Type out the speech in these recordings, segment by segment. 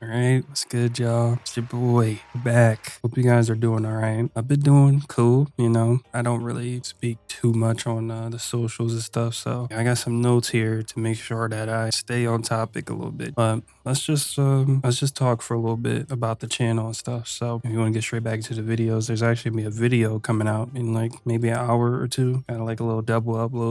All right, what's good, y'all? It's your boy back. Hope you guys are doing all right. I've been doing cool, I don't really speak too much on the socials and stuff, so I got some notes here to make sure that I stay on topic a little bit. But let's just talk for a little bit about the channel and stuff. So if you want to get straight back to the videos, there's actually gonna be a video coming out in like maybe an hour or two, kind of like a little double upload.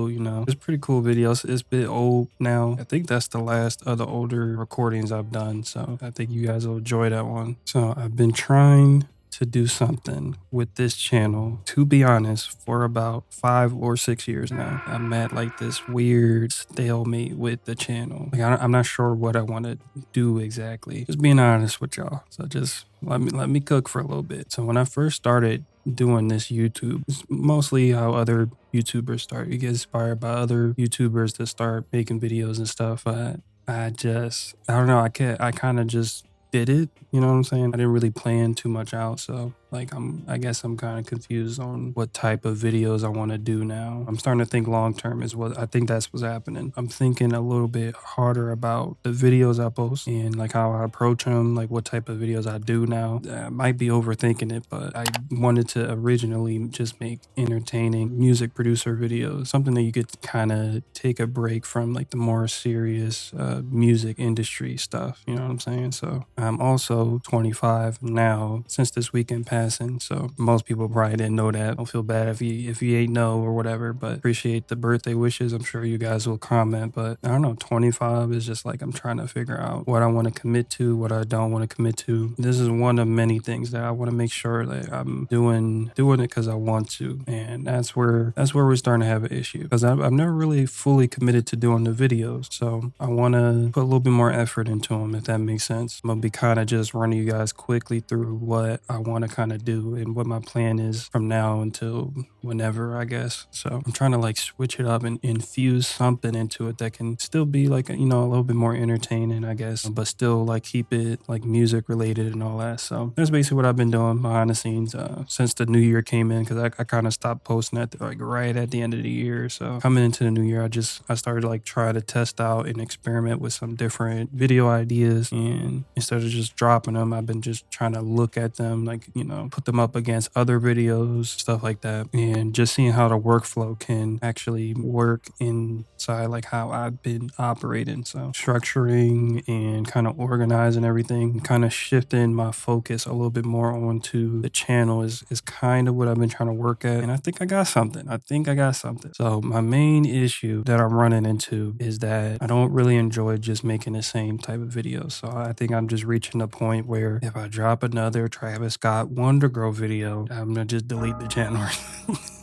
It's pretty cool videos. It's a bit old now. I think that's the last of the older recordings I've done, so I think you guys will enjoy that one. So I've been trying to do something with this channel, to be honest, for about 5 or 6 years now. I'm at like this weird stalemate with the channel. Like I'm not sure what I want to do exactly. Just being honest with y'all. So just let me cook for a little bit. So when I first started doing this YouTube, it's mostly how other YouTubers start. You get inspired by other YouTubers to start making videos and stuff, but I don't know. I kind of just did it. You know what I'm saying? I didn't really plan too much out. So like, I guess I'm kind of confused on what type of videos I want to do now. I'm starting to think long term is what I think that's what's happening. I'm thinking a little bit harder about the videos I post and like how I approach them, like what type of videos I do now. I might be overthinking it, but I wanted to originally just make entertaining music producer videos, something that you could kind of take a break from like the more serious music industry stuff. You know what I'm saying? So I'm also 25 now since this weekend passing. So most people probably didn't know that. Don't feel bad if you ain't know or whatever, but appreciate the birthday wishes. I'm sure you guys will comment, but I don't know, 25 is just like I'm trying to figure out what I want to commit to, what I don't want to commit to. This is one of many things that I want to make sure that I'm doing it because I want to. And that's where we're starting to have an issue, because I've never really fully committed to doing the videos. So I want to put a little bit more effort into them, if that makes sense. I'm gonna be kind of just running you guys quickly through what I want to kind of do and what my plan is from now until whenever, I guess. So I'm trying to like switch it up and infuse something into it that can still be like, a little bit more entertaining, I guess, but still like keep it like music related and all that. So that's basically what I've been doing behind the scenes since the new year came in, because I kind of stopped posting at like right at the end of the year. So coming into the new year, I started like trying to test out and experiment with some different video ideas, and instead of just dropping them, I've been just trying to look at them, like, put them up against other videos, stuff like that, and just seeing how the workflow can actually work inside like how I've been operating. So structuring and kind of organizing everything, kind of shifting my focus a little bit more onto the channel is kind of what I've been trying to work at. And I think I got something. So my main issue that I'm running into is that I don't really enjoy just making the same type of videos. So I think I'm just reaching a point where if I drop another Travis Scott Wonder Girl video, I'm gonna just delete the channel.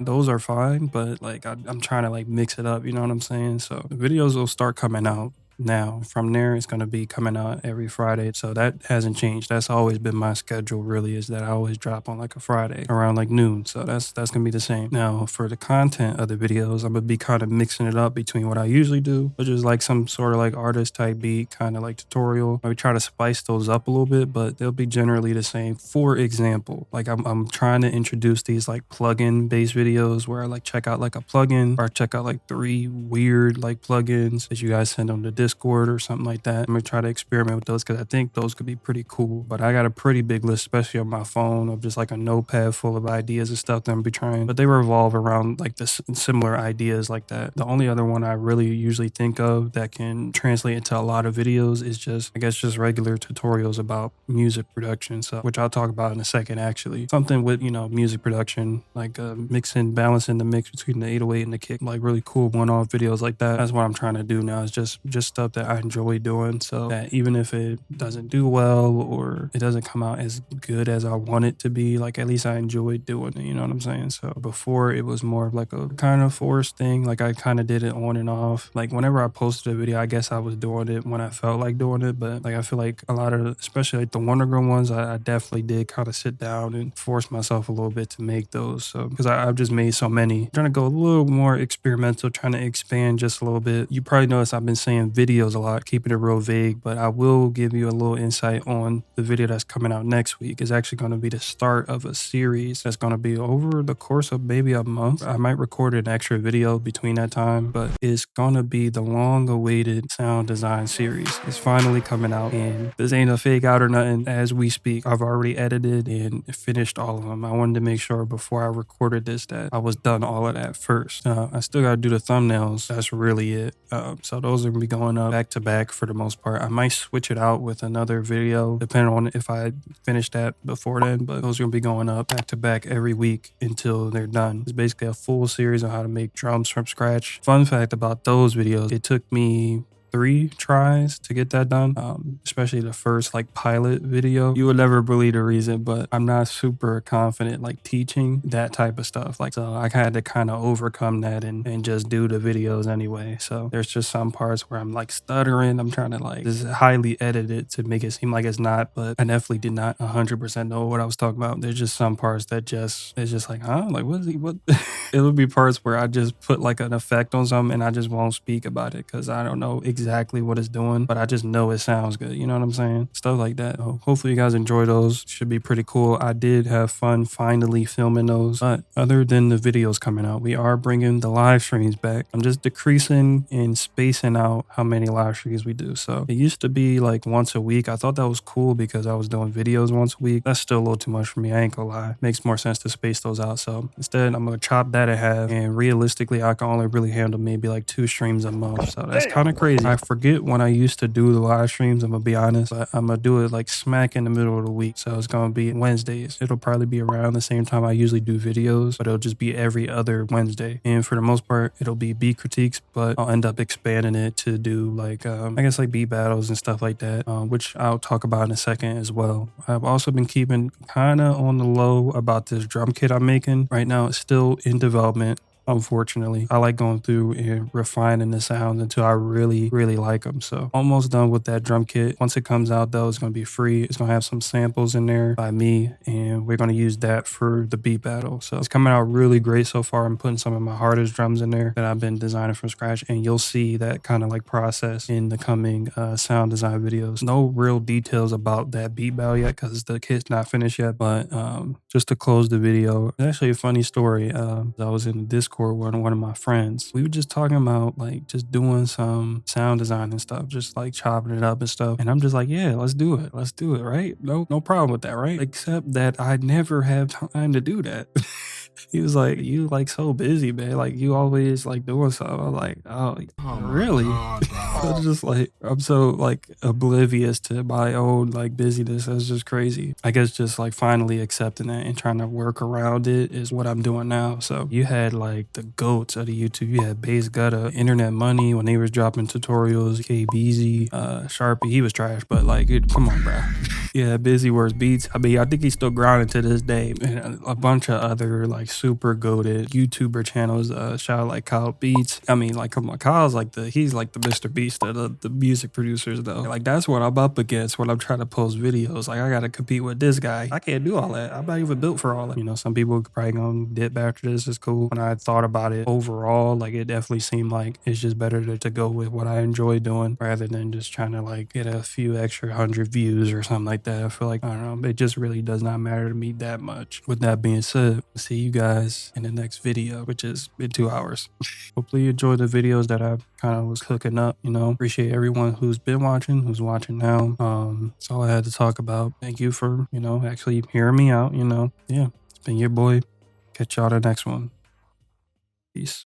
Those are fine, but like I'm trying to like mix it up, you know what I'm saying? So the videos will start coming out now. From there, it's going to be coming out every Friday. So that hasn't changed. That's always been my schedule, really, is that I always drop on like a Friday around like noon. So that's going to be the same. Now, for the content of the videos, I'm going to be kind of mixing it up between what I usually do, which is like some sort of like artist type beat, kind of like tutorial. I would try to spice those up a little bit, but they'll be generally the same. For example, like I'm trying to introduce these like plugin based videos where I like check out like a plugin, or check out like 3 weird like plugins that you guys send on the Discord or something like that. I'm gonna try to experiment with those because I think those could be pretty cool. But I got a pretty big list, especially on my phone, of just like a notepad full of ideas and stuff that I'm gonna be trying. But they revolve around like the similar ideas like that. The only other one I really usually think of that can translate into a lot of videos is just, I guess, just regular tutorials about music production. So, which I'll talk about in a second, actually. Something with, music production, like balancing the mix between the 808 and the kick, like really cool one-off videos like that. That's what I'm trying to do now, is just stuff that I enjoy doing, so that even if it doesn't do well or it doesn't come out as good as I want it to be, like at least I enjoy doing it, you know what I'm saying? So before, it was more of like a kind of forced thing, like I kind of did it on and off. Like whenever I posted a video, I guess I was doing it when I felt like doing it, but like I feel like a lot of, especially like the Wonder Girl ones, I definitely did kind of sit down and force myself a little bit to make those. So because I've just made so many, trying to go a little more experimental, trying to expand just a little bit. You probably notice I've been saying videos a lot, keeping it real vague, but I will give you a little insight on the video that's coming out next week. It's actually going to be the start of a series that's going to be over the course of maybe a month. I might record an extra video between that time, but it's going to be the long-awaited sound design series. It's finally coming out, and this ain't a fake out or nothing. As we speak, I've already edited and finished all of them. I wanted to make sure before I recorded this that I was done all of that first. I still got to do the thumbnails. That's really it. So those are going to be going up back to back for the most part. I might switch it out with another video depending on if I finish that before then, but those are going to be going up back to back every week until they're done. It's basically a full series on how to make drums from scratch. Fun fact about those videos, it took me 3 tries to get that done, especially the first like pilot video. You would never believe the reason, but I'm not super confident like teaching that type of stuff. Like, so I had to kind of overcome that and just do the videos anyway. So there's just some parts where I'm like stuttering. I'm trying to like just highly edit it to make it seem like it's not, but I definitely did not 100% know what I was talking about. There's just some parts that it's just like, huh? Like, what is he, what? It'll be parts where I just put like an effect on something and I just won't speak about it because I don't know exactly what it's doing, but I just know it sounds good. You know what I'm saying? Stuff like that. So hopefully you guys enjoy those. Should be pretty cool. I did have fun finally filming those. But other than the videos coming out, we are bringing the live streams back. I'm just decreasing and spacing out how many live streams we do. So it used to be like once a week. I thought that was cool because I was doing videos once a week. That's still a little too much for me. I ain't gonna lie. Makes more sense to space those out. So instead, I'm gonna chop that in half. And realistically, I can only really handle maybe like 2 streams a month. So that's kind of crazy. I forget when I used to do the live streams, I'm gonna be honest, but I'm gonna do it like smack in the middle of the week. So it's gonna be Wednesdays. It'll probably be around the same time I usually do videos, but it'll just be every other Wednesday. And for the most part, it'll be beat critiques, but I'll end up expanding it to do like, I guess like beat battles and stuff like that, which I'll talk about in a second as well. I've also been keeping kind of on the low about this drum kit I'm making. Right now, it's still in development. Unfortunately, I like going through and refining the sounds until I really like them. So almost done with that drum kit. Once it comes out though, it's going to be free. It's going to have some samples in there by me, and we're going to use that for the beat battle. So it's coming out really great so far. I'm putting some of my hardest drums in there that I've been designing from scratch, and you'll see that kind of like process in the coming sound design videos. No real details about that beat battle yet because the kit's not finished yet, but just to close the video, it's actually a funny story. I was in Discord with one of my friends. We were just talking about like just doing some sound design and stuff, just like chopping it up and stuff. And I'm just like, yeah, let's do it. Let's do it, right? No problem with that, right? Except that I never have time to do that. He was like, you like so busy, man. Like you always like doing something. I'm like, oh really? It's just like, I'm so like oblivious to my own like busyness. That's just crazy. I guess just like finally accepting it and trying to work around it is what I'm doing now. So you had like the goats of the YouTube. You had Bass Gutta, Internet Money when they was dropping tutorials, KBZ, Sharpie. He was trash, but like, come on, bro. Yeah, Busy Words Beats. I mean, I think he's still grinding to this day. And a bunch of other like super goated YouTuber channels. Shout out like Kyle Beats. I mean, like, come on, Kyle's like he's like the Mr. Beast of the music producers though. Like that's what I'm up against when I'm trying to post videos. Like I gotta compete with this guy. I can't do all that. I'm not even built for all that. You know, some people probably gonna dip after this. Is cool. When I thought about it overall, like it definitely seemed like it's just better to go with what I enjoy doing rather than just trying to like get a few extra 100 views or something like that. I feel like, I don't know, it just really does not matter to me that much. With that being said, see you guys in the next video, which is in 2 hours. Hopefully you enjoyed the videos that I kind of was cooking up, you know. Appreciate everyone who's been watching, who's watching now. That's all I had to talk about. Thank you for, you know, actually hearing me out, you know. Yeah, it's been your boy. Catch y'all the next one. Peace.